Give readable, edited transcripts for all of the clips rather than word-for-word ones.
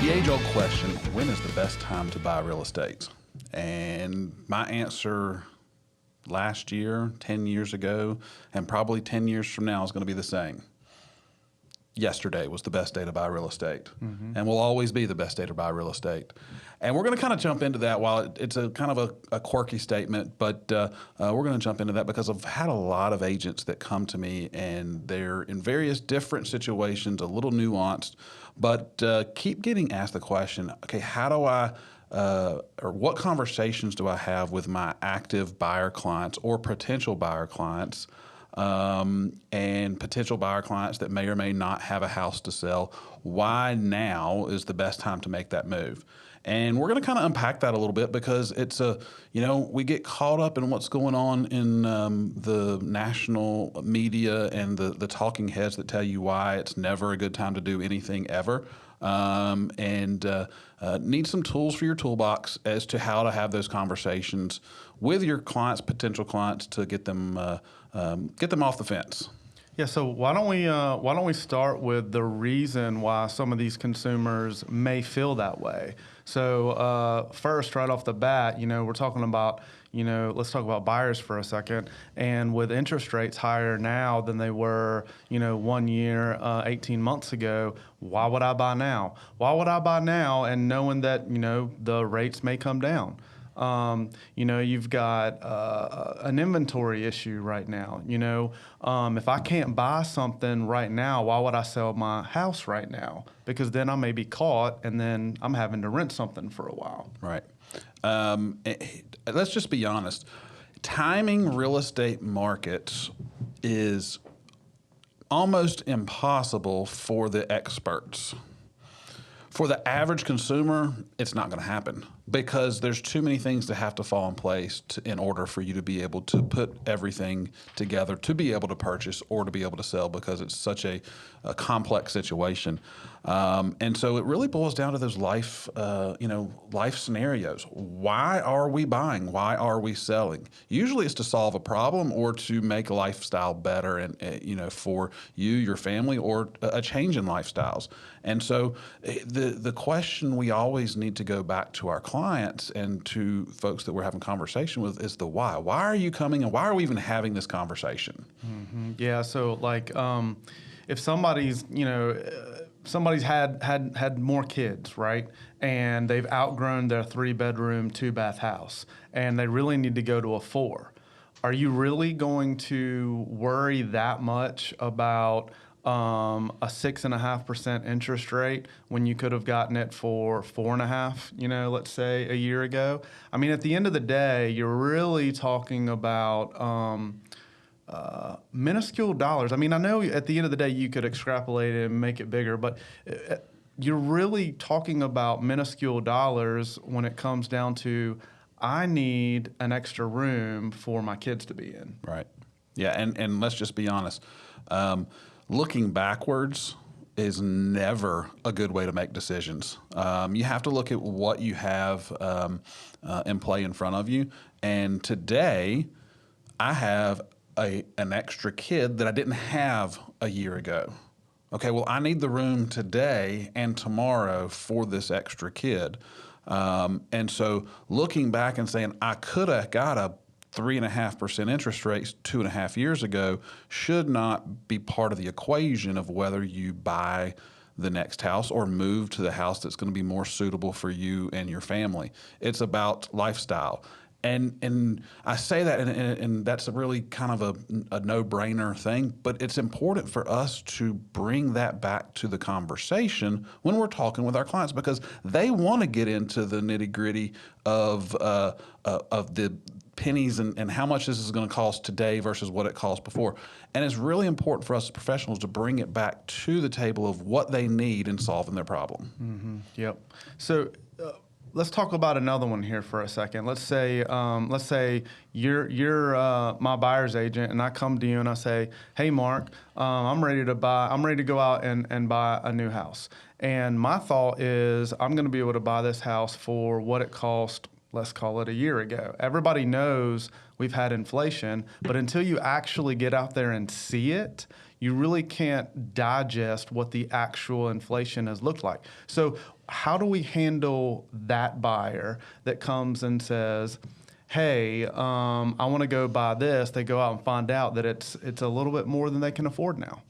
The age-old question, when is the best time to buy real estate? And my answer last year, 10 years ago, and probably 10 years from now is going to be the same. Yesterday was the best day to buy real estate, and will always be the best day to buy real estate. And we're going to kind of jump into that. While it's a kind of a quirky statement, but we're going to jump into that because I've had a lot of agents that come to me, and they're in various different situations, a little nuanced, but keep getting asked the question, okay, how do I or what conversations do I have with my active buyer clients or potential buyer clients, and potential buyer clients that may or may not have a house to sell? Why now is the best time to make that move? And we're going to kind of unpack that a little bit because it's we get caught up in what's going on in the national media and the talking heads that tell you why it's never a good time to do anything ever. Need some tools for your toolbox as to how to have those conversations with your clients, potential clients, to get them off the fence. Yeah, so why don't we start with the reason why some of these consumers may feel that way? So first, right off the bat, we're talking about, let's talk about buyers for a second. And with interest rates higher now than they were, 1 year, 18 months ago, why would I buy now? Why would I buy now and knowing that, the rates may come down? You've got an inventory issue right now. If I can't buy something right now, why would I sell my house right now? Because then I may be caught, and then I'm having to rent something for a while. Right. Let's just be honest. Timing real estate markets is almost impossible for the experts. For the average consumer, it's not going to happen because there's too many things that have to fall in place in order for you to be able to put everything together to be able to purchase or to be able to sell, because it's such a complex situation. And so it really boils down to those life scenarios. Why are we buying? Why are we selling? Usually it's to solve a problem or to make a lifestyle better and for you, your family, or a change in lifestyles. And so the question we always need to go back to our clients and to folks that we're having conversation with is the why. Why are you coming, and why are we even having this conversation? Mm-hmm. Yeah, so if somebody's had more kids, right? And they've outgrown their 3-bedroom, 2-bath house, and they really need to go to a 4. Are you really going to worry that much about a 6.5% interest rate when you could have gotten it for 4.5%, let's say a year ago? I mean, at the end of the day, you're really talking about minuscule dollars. I mean, I know at the end of the day you could extrapolate it and make it bigger, but you're really talking about minuscule dollars when it comes down to, I need an extra room for my kids to be in. Right. Yeah, and let's just be honest. Looking backwards is never a good way to make decisions. You have to look at what you have in play in front of you. And today, I have an extra kid that I didn't have a year ago. Okay, well, I need the room today and tomorrow for this extra kid. And so looking back and saying, I could have got a 3.5% interest rates 2.5 years ago should not be part of the equation of whether you buy the next house or move to the house that's going to be more suitable for you and your family. It's about lifestyle. And I say that, and that's a really kind of a no-brainer thing, but it's important for us to bring that back to the conversation when we're talking with our clients, because they want to get into the nitty-gritty of the pennies and how much this is going to cost today versus what it cost before. And it's really important for us as professionals to bring it back to the table of what they need in solving their problem. Mm-hmm. Yep. So let's talk about another one here for a second. Let's say you're my buyer's agent, and I come to you and I say, "Hey, Mark, I'm ready to go out and buy a new house." And my thought is, I'm going to be able to buy this house for what it cost let's call it a year ago. Everybody knows we've had inflation, but until you actually get out there and see it, you really can't digest what the actual inflation has looked like. So how do we handle that buyer that comes and says, hey, I want to go buy this. They go out and find out that it's a little bit more than they can afford now.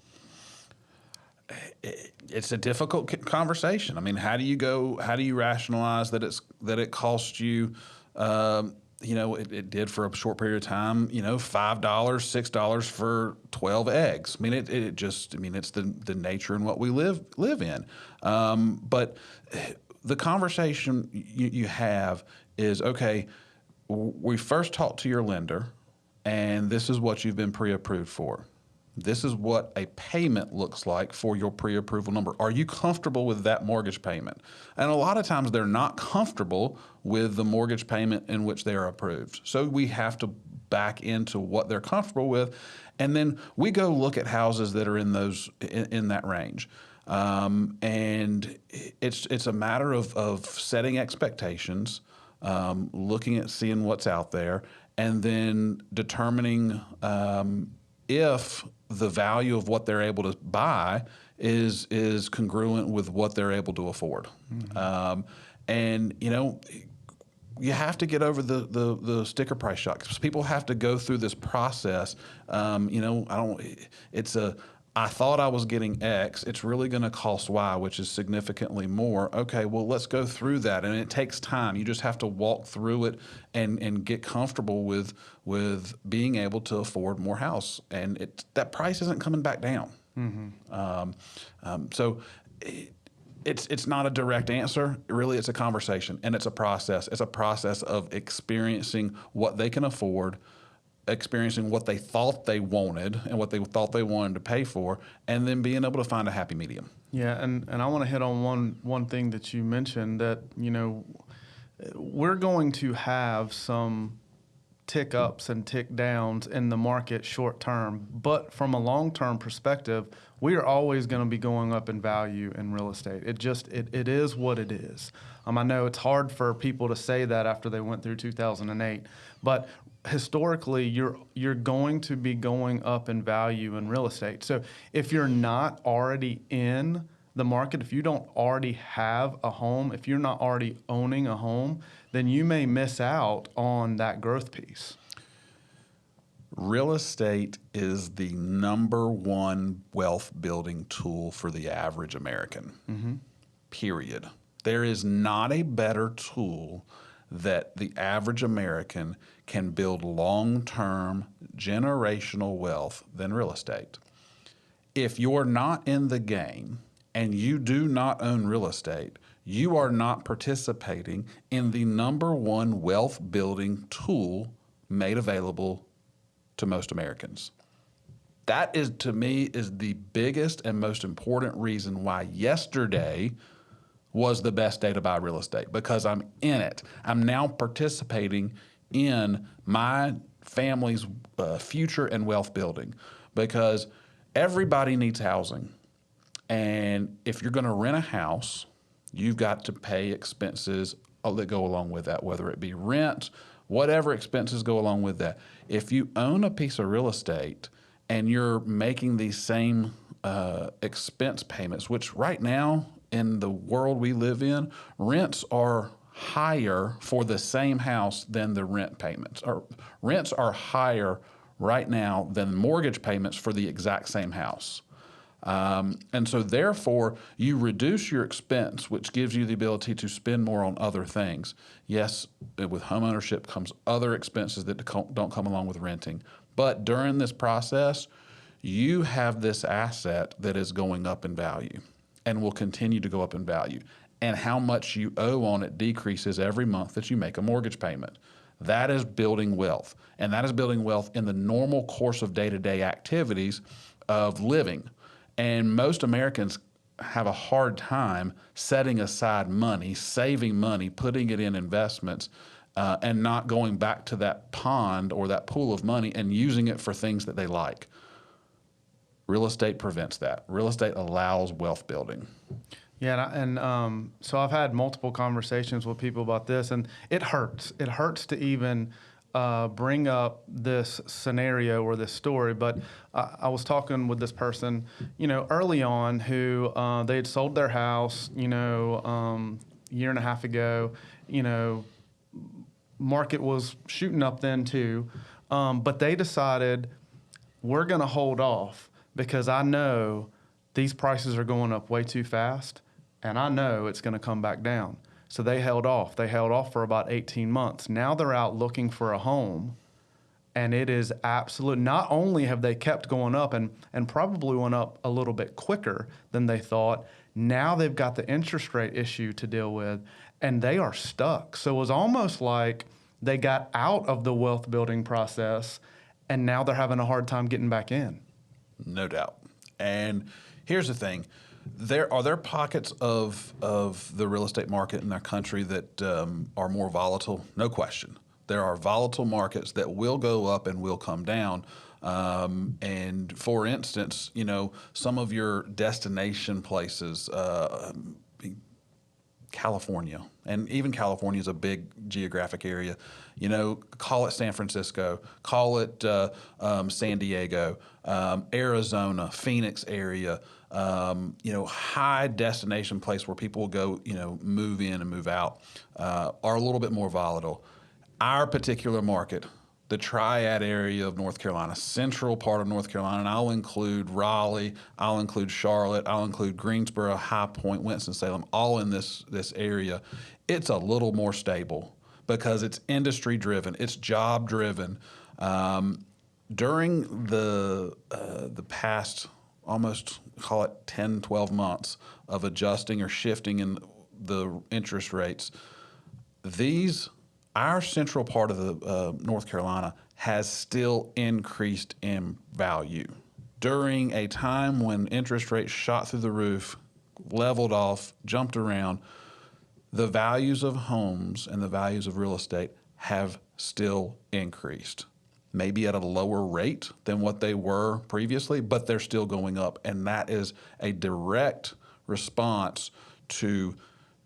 It's a difficult conversation. I mean, how do you rationalize that it costs you, it did for a short period of time, $5, $6 for 12 eggs. I mean, it's the nature and what we live in. But the conversation you have is, okay, we first talk to your lender, and this is what you've been pre-approved for. This is what a payment looks like for your pre-approval number. Are you comfortable with that mortgage payment? And a lot of times they're not comfortable with the mortgage payment in which they are approved. So we have to back into what they're comfortable with, and then we go look at houses that are in that range. And it's a matter of setting expectations, looking at seeing what's out there, and then determining if the value of what they're able to buy is congruent with what they're able to afford. Mm-hmm. And you have to get over the sticker price shock, because people have to go through this process. I thought I was getting X, it's really going to cost Y, which is significantly more. Okay, well, let's go through that. And it takes time. You just have to walk through it and get comfortable with being able to afford more house. And that price isn't coming back down. Mm-hmm. So it's not a direct answer. Really, it's a conversation, and it's a process. It's a process of experiencing what they can afford, experiencing what they thought they wanted and what they thought they wanted to pay for, and then being able to find a happy medium. Yeah, and I want to hit on one thing that you mentioned, that we're going to have some tick ups and tick downs in the market short term, but from a long term perspective, we are always going to be going up in value in real estate. It is what it is. I know it's hard for people to say that after they went through 2008, but historically, you're going to be going up in value in real estate. So if you're not already in the market, if you don't already have a home, if you're not already owning a home, then you may miss out on that growth piece. Real estate is the number one wealth building tool for the average American. Mm-hmm. Period. There is not a better tool that the average American can build long-term generational wealth than real estate. If you're not in the game and you do not own real estate, you are not participating in the number one wealth building tool made available to most Americans. That is, to me, is the biggest and most important reason why yesterday was the best day to buy real estate, because I'm in it. I'm now participating in my family's future and wealth building, because everybody needs housing. And if you're going to rent a house, you've got to pay expenses that go along with that, whether it be rent, whatever expenses go along with that. If you own a piece of real estate and you're making these same expense payments, which right now in the world we live in, rents are higher for the same house than the rent payments. Or rents are higher right now than mortgage payments for the exact same house. And so therefore, you reduce your expense, which gives you the ability to spend more on other things. Yes, with homeownership comes other expenses that don't come along with renting. But during this process, you have this asset that is going up in value and will continue to go up in value. And how much you owe on it decreases every month that you make a mortgage payment. That is building wealth. And that is building wealth in the normal course of day-to-day activities of living. And most Americans have a hard time setting aside money, saving money, putting it in investments, and not going back to that pond or that pool of money and using it for things that they like. Real estate prevents that. Real estate allows wealth building. Yeah, so I've had multiple conversations with people about this, and it hurts. It hurts to even bring up this scenario or this story. But I was talking with this person, early on, who they had sold their house, year and a half ago. Market was shooting up then too, but they decided we're going to hold off because I know these prices are going up way too fast, and I know it's going to come back down. So they held off. They held off for about 18 months. Now they're out looking for a home, and it is absolute. Not only have they kept going up and probably went up a little bit quicker than they thought, now they've got the interest rate issue to deal with, and they are stuck. So it was almost like they got out of the wealth building process, and now they're having a hard time getting back in. No doubt. And here's the thing. There pockets of the real estate market in our country that are more volatile? No question. There are volatile markets that will go up and will come down. And for instance, some of your destination places, California, and even California is a big geographic area. Call it San Francisco, call it San Diego, Arizona, Phoenix area. High destination place where people will go, move in and move out, are a little bit more volatile. Our particular market, the Triad area of North Carolina, central part of North Carolina, and I'll include Raleigh, I'll include Charlotte, I'll include Greensboro, High Point, Winston-Salem, all in this area. It's a little more stable because it's industry driven, it's job driven. During the past almost, call it 10, 12 months of adjusting or shifting in the interest rates, our central part of the North Carolina has still increased in value. During a time when interest rates shot through the roof, leveled off, jumped around, the values of homes and the values of real estate have still increased. Maybe at a lower rate than what they were previously, but they're still going up. And that is a direct response to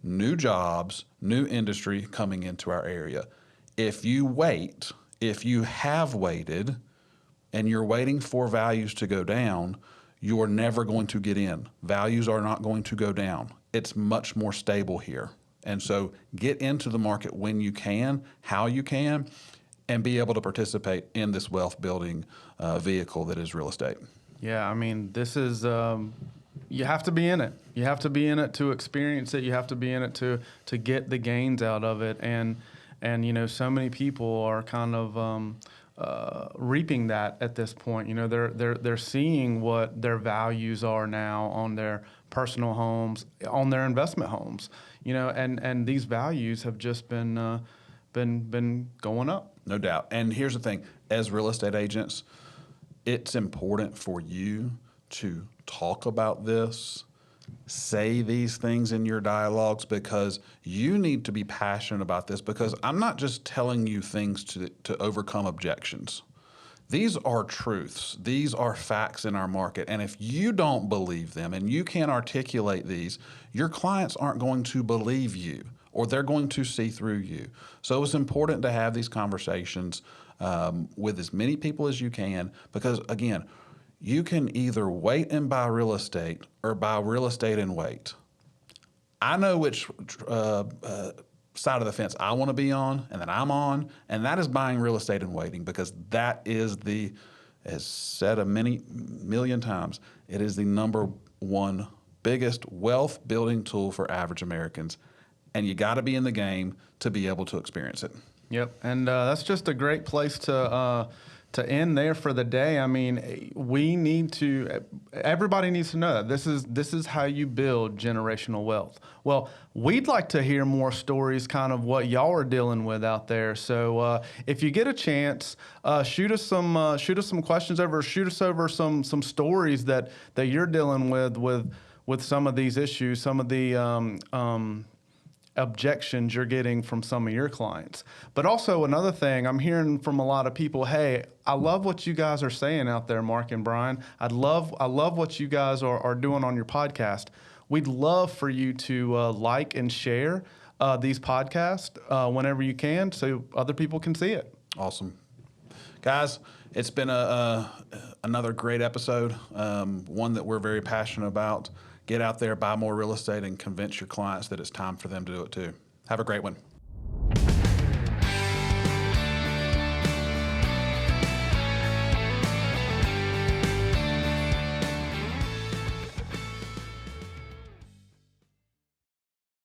new jobs, new industry coming into our area. If you have waited and you're waiting for values to go down, you're never going to get in. Values are not going to go down. It's much more stable here. And so get into the market when you can, how you can, and be able to participate in this wealth building vehicle that is real estate. Yeah, I mean, this is, you have to be in it. You have to be in it to experience it. You have to be in it to get the gains out of it. And so many people are kind of reaping that at this point. They're seeing what their values are now on their personal homes, on their investment homes. And these values have just been going up. No doubt. And here's the thing, as real estate agents, it's important for you to talk about this, say these things in your dialogues, because you need to be passionate about this, because I'm not just telling you things to overcome objections. These are truths. These are facts in our market. And if you don't believe them and you can't articulate these, your clients aren't going to believe you, or they're going to see through you. So it's important to have these conversations with as many people as you can, because again, you can either wait and buy real estate or buy real estate and wait. I know which side of the fence I want to be on and that I'm on, and that is buying real estate and waiting, because that is as said a million times, it is the number one biggest wealth building tool for average Americans. And you got to be in the game to be able to experience it. Yep, and that's just a great place to end there for the day. I mean, everybody needs to know that this is how you build generational wealth. Well, we'd like to hear more stories, kind of what y'all are dealing with out there. So if you get a chance, shoot us some questions over, shoot us over some stories that you're dealing with some of these issues, some of the objections you're getting from some of your clients. But also another thing, I'm hearing from a lot of people, hey, I love what you guys are saying out there, Mark and Brian. I love what you guys are doing on your podcast. we'd love for you to like and share these podcasts whenever you can so other people can see it. Awesome. Guys, it's been another great episode, one that we're very passionate about. Get out there, buy more real estate, and convince your clients that it's time for them to do it too. Have a great one.